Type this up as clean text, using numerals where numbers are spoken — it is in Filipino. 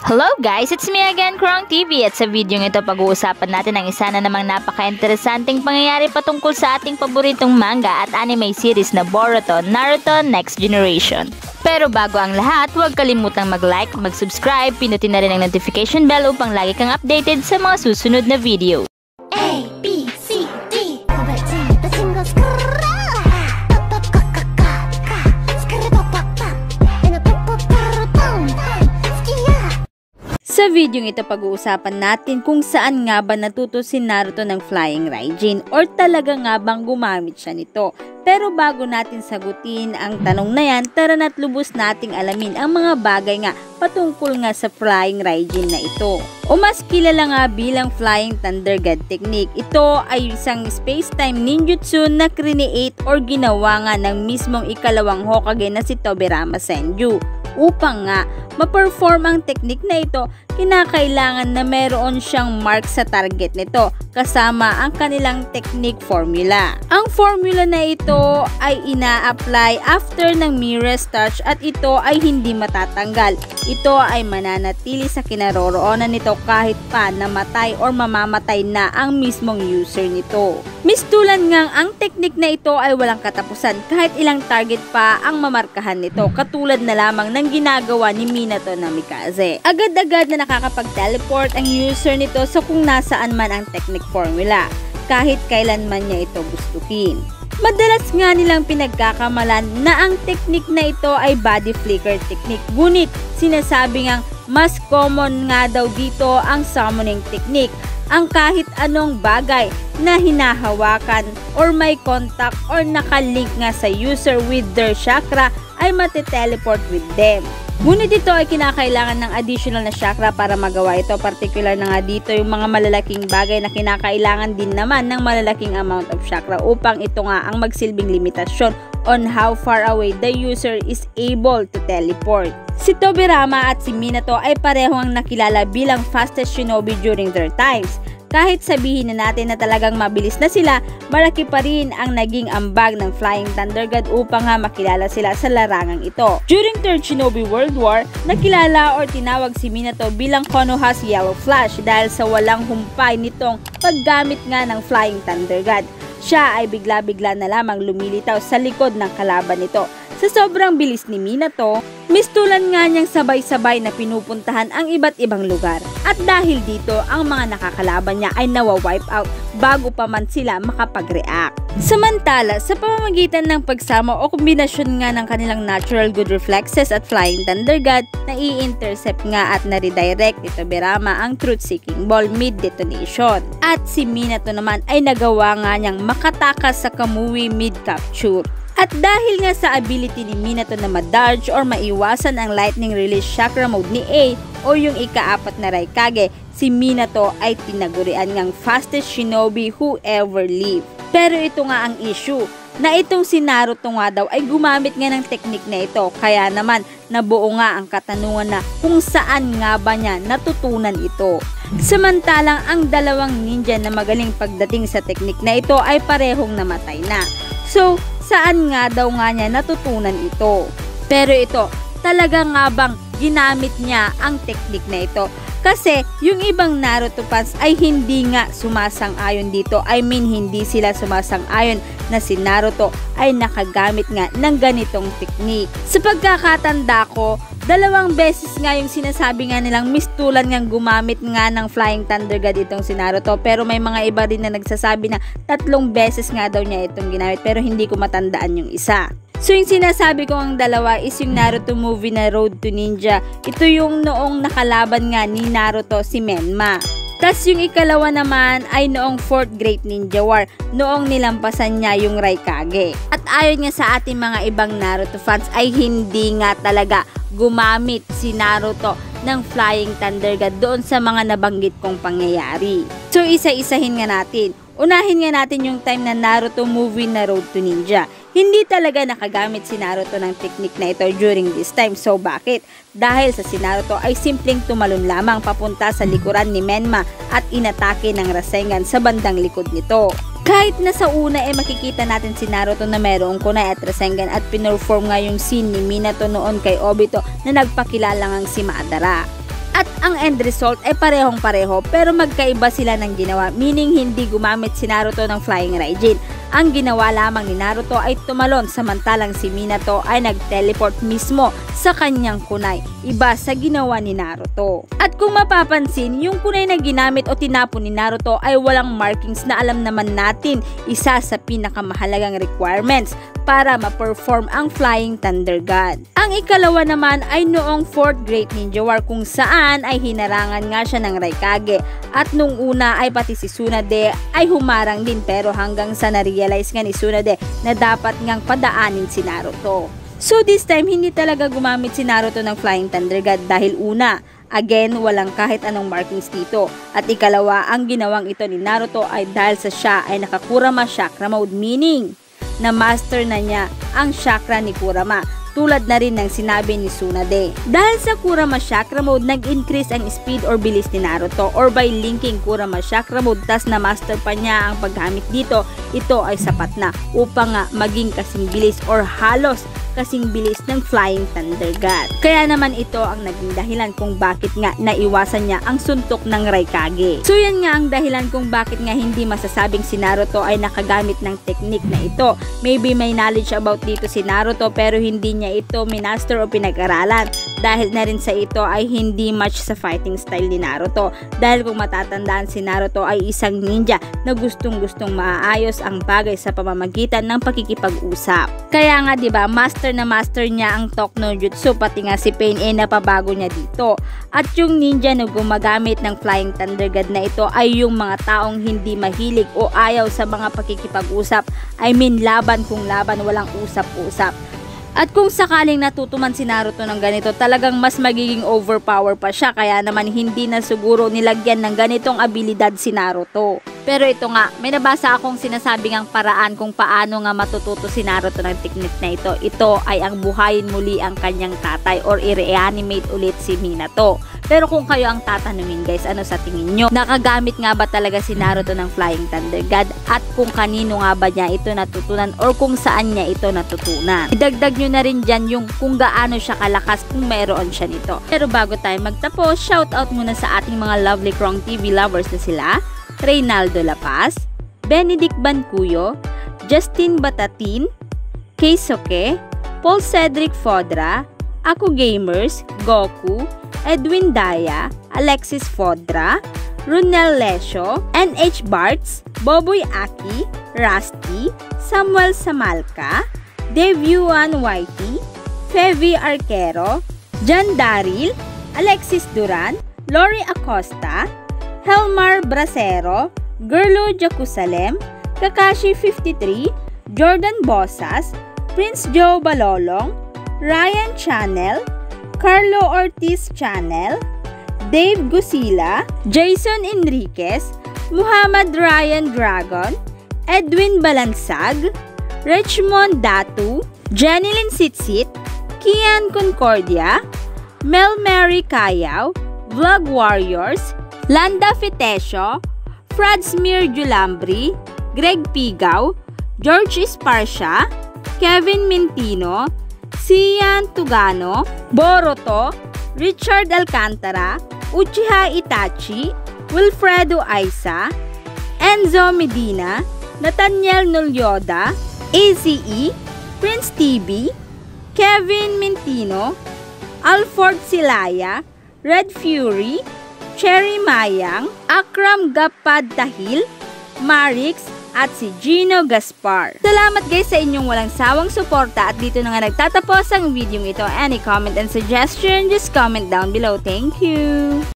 Hello guys, it's me again, Krong TV, at sa video ito pag-uusapan natin ang isa na namang napaka-interesanting pangyayari patungkol sa ating paboritong manga at anime series na Boruto, Naruto Next Generation. Pero bago ang lahat, huwag kalimutang mag-like, mag-subscribe, pinutin na rin ang notification bell upang lagi kang updated sa mga susunod na video. A, B, C, D. Sa video ito pag-uusapan natin kung saan nga ba natuto si Naruto ng Flying Raijin or talaga nga bang gumamit siya nito. Pero bago natin sagutin ang tanong na yan, tara na't lubos nating alamin ang mga bagay nga patungkol nga sa Flying Raijin na ito. O mas kilala nga bilang Flying Thunder God Technique. Ito ay isang space-time ninjutsu na create or ginawa nga ng mismong ikalawang Hokage na si Tobirama Senju. Upang nga ma-perform ang technique na ito, kinakailangan na meron siyang mark sa target nito kasama ang kanilang technique formula. Ang formula na ito ay ina-apply after ng Mirror's Touch at ito ay hindi matatanggal. Ito ay mananatili sa kinaroroonan nito kahit pa namatay or mamamatay na ang mismong user nito. Mistulan nga ang technique na ito ay walang katapusan kahit ilang target pa ang mamarkahan nito, katulad na lamang ng ginagawa ni Minato Namikaze. Agad-agad na nakakapag-teleport ang user nito sa kung nasaan man ang technique formula, kahit kailan man niya ito gustuhin. Madalas nga nilang pinagkakamalan na ang technique na ito ay body flicker technique, ngunit sinasabi ngang mas common nga daw dito ang summoning technique, ang kahit anong bagay na hinahawakan or may contact or nakalink nga sa user with their chakra ay mateteleport with them. Ngunit ito ay kinakailangan ng additional na chakra para magawa ito, particular na nga dito yung mga malalaking bagay na kinakailangan din naman ng malalaking amount of chakra upang ito nga ang magsilbing limitasyon on how far away the user is able to teleport. Si Tobirama at si Minato ay pareho ang nakilala bilang fastest shinobi during their times. Kahit sabihin na natin na talagang mabilis na sila, malaki pa rin ang naging ambag ng Flying Thunder God upang nga makilala sila sa larangang ito. During Third Shinobi World War, nakilala or tinawag si Minato bilang Konoha's Yellow Flash dahil sa walang humpay nitong paggamit nga ng Flying Thunder God. Siya ay bigla-bigla na lamang lumilitaw sa likod ng kalaban nito. Sa sobrang bilis ni Minato, mistulan nga niyang sabay-sabay na pinupuntahan ang iba't ibang lugar. At dahil dito, ang mga nakakalaban niya ay nawa-wipe out bago pa man sila makapag-react. Samantala, sa pamamagitan ng pagsama o kombinasyon nga ng kanilang natural good reflexes at Flying Thunder God, nai-intercept nga at na-redirect ni Tobirama ang truth-seeking ball mid-detonation. At si Minato naman ay nagawa nga niyang makatakas sa Kamui mid-capture. At dahil nga sa ability ni Minato na ma-dodge or maiwasan ang lightning release chakra mode ni A o yung ika-4 na Raikage, si Minato ay tinagurian ngang fastest shinobi who ever lived. Pero ito nga ang issue, na itong si Naruto nga daw ay gumamit nga ng technique na ito, kaya naman nabuo nga ang katanungan na kung saan nga ba niya natutunan ito. Samantalang ang dalawang ninja na magaling pagdating sa technique na ito ay parehong namatay na. So, saan nga daw nga niya natutunan ito? Pero ito, talaga nga bang ginamit niya ang technique na ito? Kasi yung ibang Naruto fans ay hindi nga sumasang-ayon dito. I mean, hindi sila sumasang-ayon na si Naruto ay nakagamit nga ng ganitong technique. Sa pagkakatanda ko, 2 beses nga yung sinasabi nga nilang mistulan ngang gumamit nga ng Flying Thunder God itong si Naruto, pero may mga iba rin na nagsasabi na 3 beses nga daw niya itong ginamit, pero hindi ko matandaan yung isa. So yung sinasabi ko ang dalawa is yung Naruto movie na Road to Ninja. Ito yung noong nakalaban nga ni Naruto si Menma. Tas yung ikalawa naman ay noong 4th Great Ninja War, noong nilampasan niya yung Raikage. At ayon nga sa ating mga ibang Naruto fans ay hindi nga talaga gumamit si Naruto ng Flying Thunder God doon sa mga nabanggit kong pangyayari. So isa-isahin nga natin. Unahin nga natin yung time na Naruto movie na Road to Ninja. Hindi talaga nakagamit si Naruto ng technique na ito during this time. So bakit? Dahil sa si Naruto ay simpleng tumalon lamang papunta sa likuran ni Menma at inatake ng Rasengan sa bandang likod nito. Kahit na sa una makikita natin si Naruto na mayroong kunai at Rasengan at pinorform nga yung scene ni Minato noon kay Obito na nagpakilala ngang si Madara. At ang end result ay parehong-pareho pero magkaiba sila ng ginawa, meaning hindi gumamit si Naruto ng Flying Raijin. Ang ginawa lamang ni Naruto ay tumalon samantalang si Minato ay nag-teleport mismo sa kanyang kunay. Iba sa ginawa ni Naruto. At kung mapapansin, yung kunay na ginamit o tinapon ni Naruto ay walang markings na alam naman natin isa sa pinakamahalagang requirements para ma-perform ang Flying Thunder God. Ang ikalawa naman ay noong 4th Great Ninja War kung saan ay hinarangan nga siya ng Raikage at nung una ay pati si Tsunade ay humarang din pero hanggang sa na-realize nga ni Tsunade na dapat ngang padaanin si Naruto. So this time hindi talaga gumamit si Naruto ng Flying Thunder God dahil una, again, walang kahit anong markings dito. At ikalawa, ang ginawang ito ni Naruto ay dahil sa siya ay nakakurama chakra mode, meaning na master na niya ang chakra ni Kurama. Tulad na rin ng sinabi ni Tsunade. Dahil sa Kurama Chakra Mode, nag-increase ang speed or bilis ni Naruto or by linking Kurama Chakra Mode tas na master pa niya ang paggamit dito, ito ay sapat na upang nga maging kasing bilis or halos kasing bilis ng Flying Thunder God. Kaya naman ito ang naging dahilan kung bakit nga naiwasan niya ang suntok ng Raikage. So yan nga ang dahilan kung bakit nga hindi masasabing si Naruto ay nakagamit ng technique na ito. Maybe may knowledge about dito si Naruto pero hindi niya ito minaster o pinag-aralan. Dahil na rin sa ito ay hindi match sa fighting style ni Naruto. Dahil kung matatandaan si Naruto ay isang ninja na gustong-gustong maayos ang bagay sa pamamagitan ng pakikipag-usap. Kaya nga 'di ba, master na master niya ang Talk no Jutsu, pati nga si Pain ay napabago niya dito. At yung ninja na gumagamit ng Flying Thunder God na ito ay yung mga taong hindi mahilig o ayaw sa mga pakikipag-usap. I mean laban kung laban, walang usap-usap. At kung sakaling natutuman si Naruto ng ganito, talagang mas magiging overpower pa siya, kaya naman hindi na siguro nilagyan ng ganitong abilidad si Naruto. Pero ito nga, may nabasa akong sinasabing ang paraan kung paano nga matututo si Naruto ng technique na ito. Ito ay ang buhayin muli ang kanyang tatay or i-reanimate ulit si Minato. Pero kung kayo ang tatanungin guys, ano sa tingin nyo? Nakagamit nga ba talaga si Naruto ng Flying Thunder God? At kung kanino nga ba niya ito natutunan or kung saan niya ito natutunan? Idagdag nyo na rin dyan yung kung gaano siya kalakas kung mayroon siya nito. Pero bago tayo magtapos, shoutout muna sa ating mga lovely Krong TV lovers na sila Reynaldo Lapaz, Benedict Bancuyo, Justin Batatin, Keisuke, Paul Cedric Fodra, Ako Gamers, Goku, Edwin Daya, Alexis Fodra, Runel Lesho, NH Barts, Boboy Aki, Rusty, Samuel Samalka, Dave Yuan Whitey, Fevi Arquero, John Daril, Alexis Duran, Lori Acosta, Helmar Bracero, Gerlo Jerusalem, Kakashi 53, Jordan Bosas, Prince Joe Balolong, Ryan Channel, Carlo Ortiz Channel, Dave Gusila, Jason Enriquez, Muhammad Ryan Dragon, Edwin Balansag, Richmond Datu, Jeneline Sitsit, Kian Concordia, Mel Mary Kayaw, Vlog Warriors, Landa Fitesio, Fradsmir Julambri, Greg Pigaw, George Esparsha, Kevin Mintino, Sian Tugano, Boruto, Richard Alcantara, Uchiha Itachi, Wilfredo Aisa, Enzo Medina, Nathaniel Nolyoda, ACE, Prince TB, Kevin Mintino, Alford Silaya, Red Fury, Cherry Mayang, Akram Gapad Tahil, Marix, at si Gino Gaspar. Salamat guys sa inyong walang sawang suporta at dito na nga nagtatapos ang video ito. Any comment and suggestion, just comment down below. Thank you!